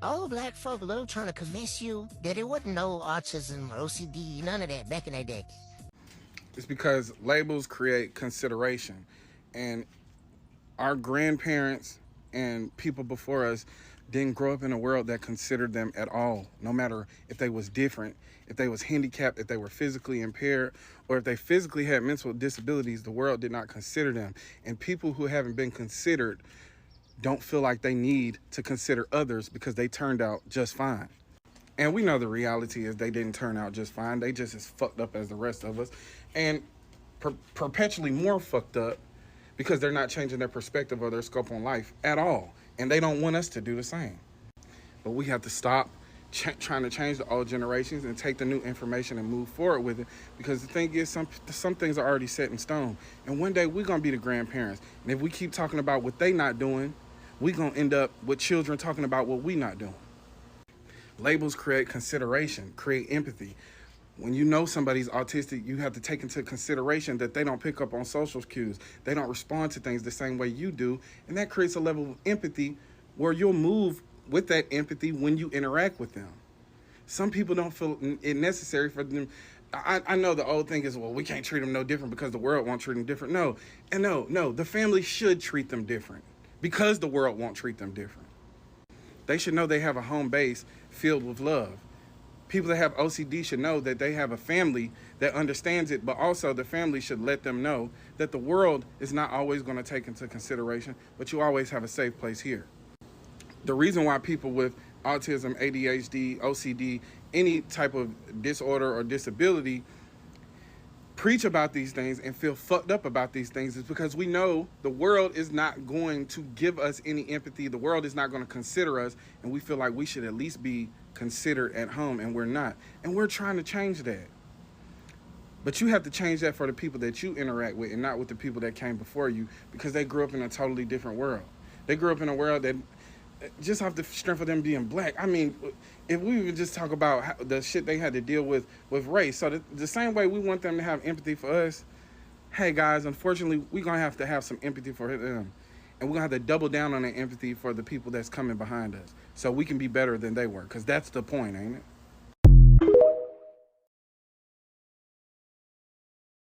All black folk love trying to convince you that it wasn't no autism or OCD, none of that back in that day. It's because labels create consideration. And our grandparents and people before us didn't grow up in a world that considered them at all, no matter if they was different, if they was handicapped, if they were physically impaired, or if they physically had mental disabilities. The world did not consider them. And people who haven't been considered don't feel like they need to consider others because they turned out just fine. And we know the reality is they didn't turn out just fine. They just as fucked up as the rest of us, and perpetually more fucked up because they're not changing their perspective or their scope on life at all. And they don't want us to do the same. But we have to stop trying to change the old generations and take the new information and move forward with it. Because the thing is, some things are already set in stone. And one day we're going to be the grandparents. And if we keep talking about what they not doing, we're going to end up with children talking about what we not doing. Labels create consideration, create empathy. When you know somebody's autistic, you have to take into consideration that they don't pick up on social cues. They don't respond to things the same way you do. And that creates a level of empathy where you'll move with that empathy when you interact with them. Some people don't feel it necessary for them. I know the old thing is, well, we can't treat them no different because the world won't treat them different. No, the family should treat them different because the world won't treat them different. They should know they have a home base filled with love. People that have OCD should know that they have a family that understands it, but also the family should let them know that the world is not always going to take into consideration, but you always have a safe place here. The reason why people with autism, ADHD, OCD, any type of disorder or disability preach about these things and feel fucked up about these things is because we know the world is not going to give us any empathy. The world is not going to consider us, and we feel like we should at least be considered at home, and we're not. And we're trying to change that. But you have to change that for the people that you interact with and not with the people that came before you, because they grew up in a totally different world. They grew up in a world that, just off the strength of them being black, I mean, if we would just talk about the shit they had to deal with race. So the same way we want them to have empathy for us, hey guys, unfortunately, we're going to have some empathy for them. And we're going to have to double down on that empathy for the people that's coming behind us so we can be better than they were, because that's the point, ain't it?